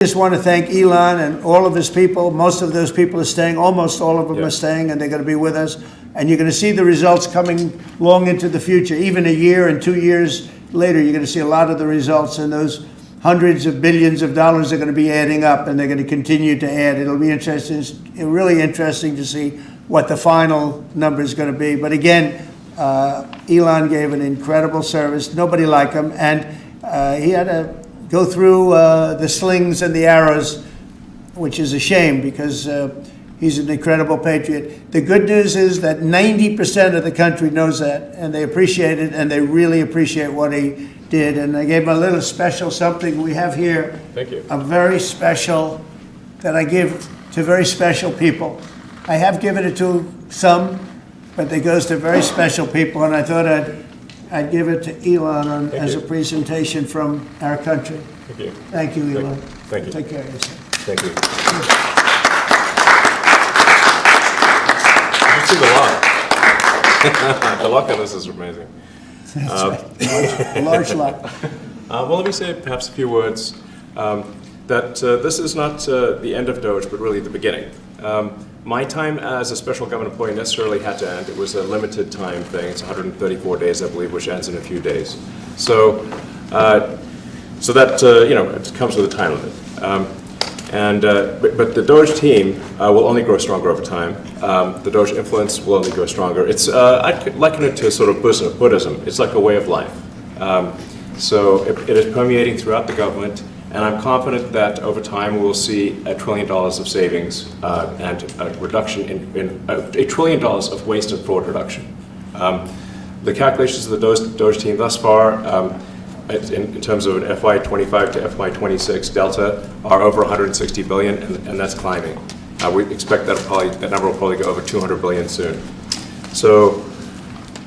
Just want to thank Elon and all of his people. Most of those people are staying. Almost all of them are staying, and they're going to be with us. And you're going to see the results coming long into the future. Even a year and 2 years later, you're going to see a lot of the results, and those hundreds of billions of dollars are going to be adding up, and they're going to continue to add. It'll be interesting, really interesting to see what the final number is going to be. But again, Elon gave an incredible service. Nobody like him, and he had to go through the slings and the arrows, which is a shame because he's an incredible patriot. The good news is that 90% of the country knows that, and they appreciate it, and they really appreciate what he did. And I gave him a little special something we have here. Thank you. A very special, that I give to very special people. I have given it to some, but it goes to very special people, and I thought I'd give it to Elon as a presentation from our country. Thank you. Thank you, Elon. Thank you. Take care of yourself. Thank you. You see the lock. The lock on this is amazing. That's right. A large lot. Well, let me say perhaps a few words that this is not the end of DOGE, but really the beginning. My time as a special government employee necessarily had to end. It was a limited time thing. It's 134 days, I believe, which ends in a few days. So that it comes with a time limit. But the DOGE team will only grow stronger over time. The DOGE influence will only grow stronger. It's I'd liken it to sort of Buddhism. It's like a way of life. So it is permeating throughout the government. And I'm confident that over time we'll see $1 trillion of savings and a reduction in $1 trillion of waste and fraud reduction. The calculations of the DOGE team thus far, in terms of an FY25 to FY26 delta, are over 160 billion, and that's climbing. We expect that number will probably go over 200 billion soon. So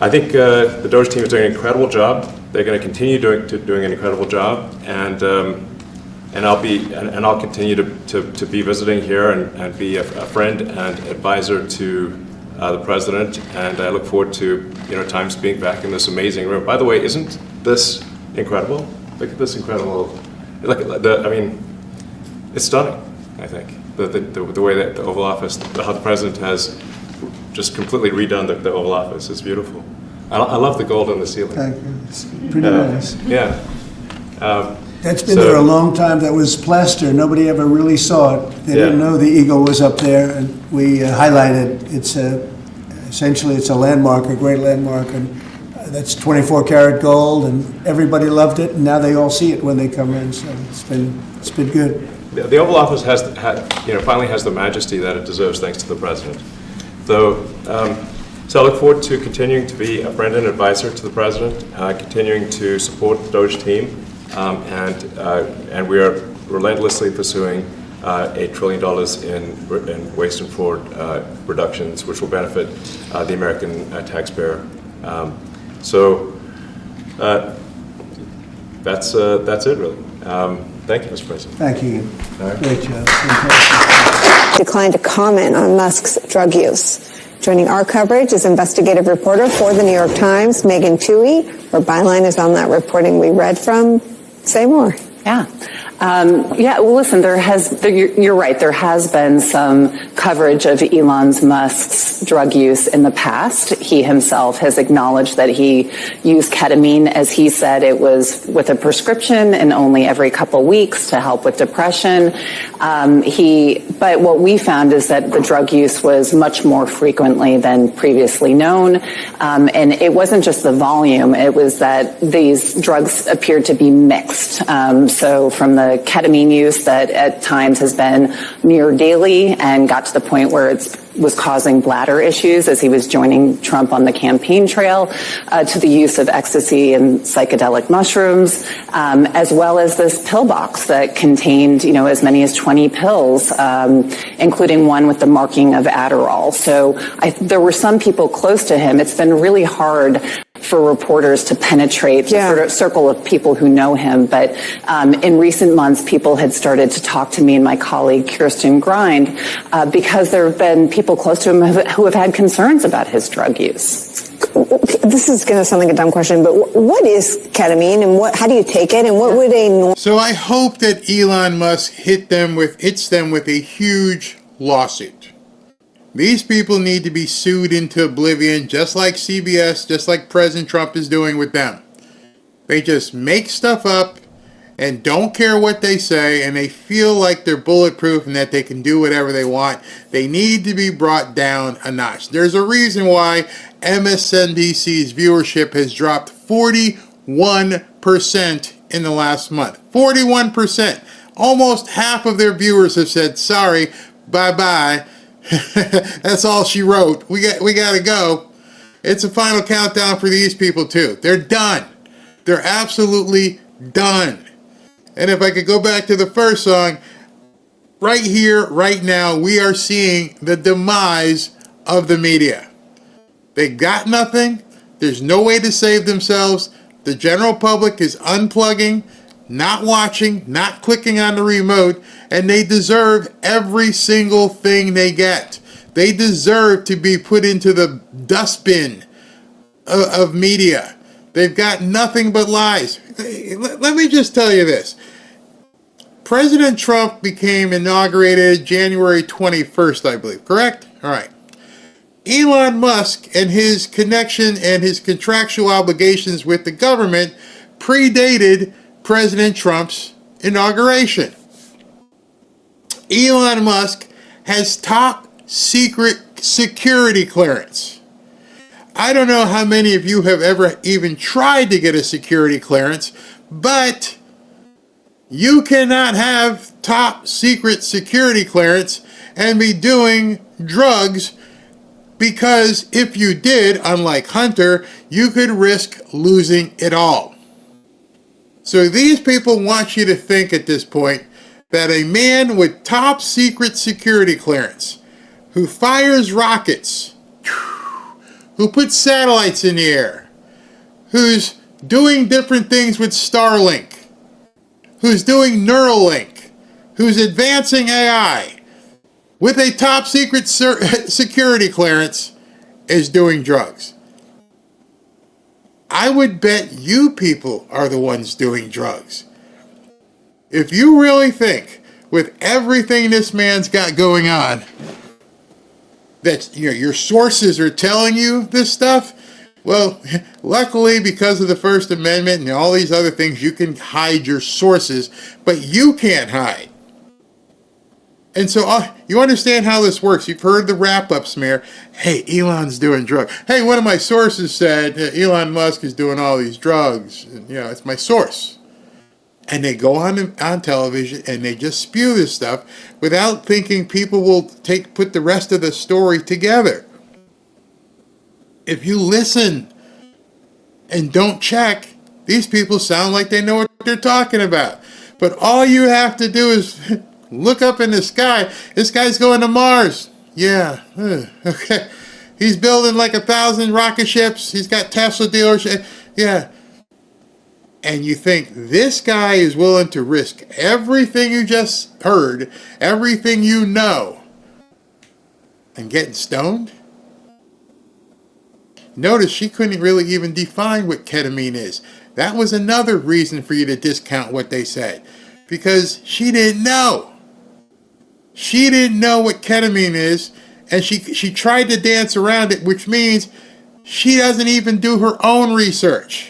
I think the DOGE team is doing an incredible job. They're going to continue doing an incredible job, and I'll continue to be visiting here and be a friend and advisor to the president. And I look forward to times being back in this amazing room. By the way, isn't this incredible? Look at this incredible. It's stunning. I think the way that the Oval Office, how the president has just completely redone the Oval Office. It's beautiful. I love the gold on the ceiling. Thank you. It's pretty nice. Yeah. That's been there a long time. That was plaster. Nobody ever really saw it. They didn't know the eagle was up there, and we highlighted. It's essentially it's a landmark, a great landmark, and that's 24 karat gold, and everybody loved it. And now they all see it when they come in. So it's been good. The Oval Office finally has the majesty that it deserves, thanks to the president. So I look forward to continuing to be a friend and advisor to the president, continuing to support the DOGE team. And we are relentlessly pursuing $8 trillion in waste and fraud reductions, which will benefit the American taxpayer. That's it, really. Thank you, Mr. President. Thank you. Right. Great job. Declined to comment on Musk's drug use. Joining our coverage is investigative reporter for the New York Times, Megan Twohey. Her byline is on that reporting we read from. Say more. Yeah. Well, listen, you're right. There has been some coverage of Elon Musk's drug use in the past. He himself has acknowledged that he used ketamine, as he said, it was with a prescription and only every couple weeks to help with depression. But what we found is that the drug use was much more frequently than previously known. And it wasn't just the volume, it was that these drugs appeared to be mixed. So from the ketamine use that at times has been near daily and got to the point where it was causing bladder issues as he was joining Trump on the campaign trail, to the use of ecstasy and psychedelic mushrooms, as well as this pill box that contained, as many as 20 pills, including one with the marking of Adderall. So there were some people close to him. It's been really hard for reporters to penetrate the sort of circle of people who know him. But in recent months, people had started to talk to me and my colleague, Kirsten Grind, because there have been people close to him who have had concerns about his drug use. this is going to sound like a dumb question, but what is ketamine and how do you take it, and what would a normal... So I hope that Elon Musk hits them with a huge lawsuit. These people need to be sued into oblivion, just like CBS, just like President Trump is doing with them. They just make stuff up and don't care what they say, and they feel like they're bulletproof and that they can do whatever they want. They need to be brought down a notch. There's a reason why MSNBC's viewership has dropped 41% in the last month. 41%. Almost half of their viewers have said, sorry, bye-bye. That's all she wrote. We got to go. It's a final countdown for these people, too. They're done. They're absolutely done. And if I could go back to the first song, right here, right now, we are seeing the demise of the media. They got nothing. There's no way to save themselves. The general public is unplugging, not watching, not clicking on the remote, and they deserve every single thing they get. They deserve to be put into the dustbin of media. They've got nothing but lies. Let me just tell you this. President Trump became inaugurated January 21st, I believe. Correct? All right. Elon Musk and his connection and his contractual obligations with the government predated President Trump's inauguration. Elon Musk has top secret security clearance. I don't know how many of you have ever even tried to get a security clearance, but you cannot have top secret security clearance and be doing drugs, because if you did, unlike Hunter, you could risk losing it all. So these people want you to think at this point that a man with top secret security clearance, who fires rockets, who puts satellites in the air, who's doing different things with Starlink, who's doing Neuralink, who's advancing AI, with a top secret security clearance, is doing drugs. I would bet you people are the ones doing drugs. If you really think, with everything this man's got going on, that your sources are telling you this stuff, well, luckily, because of the First Amendment and all these other things, you can hide your sources, but you can't hide. And so you understand how this works. You've heard the wrap-up smear. Hey, Elon's doing drugs. Hey, one of my sources said Elon Musk is doing all these drugs. It's my source. And they go on television and they just spew this stuff without thinking people will put the rest of the story together. If you listen and don't check, these people sound like they know what they're talking about. But all you have to do is look up in the sky. This guy's going to Mars. Yeah. Okay. He's building like 1,000 rocket ships. He's got Tesla dealership. Yeah. And you think this guy is willing to risk everything you just heard, everything you know, and getting stoned? Notice she couldn't really even define what ketamine is. That was another reason for you to discount what they said, because she didn't know. She didn't know what ketamine is, and she tried to dance around it, which means she doesn't even do her own research.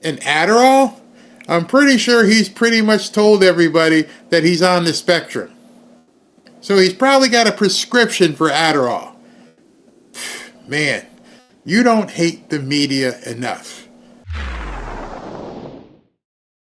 And Adderall? I'm pretty sure he's pretty much told everybody that he's on the spectrum. So he's probably got a prescription for Adderall. Man, you don't hate the media enough.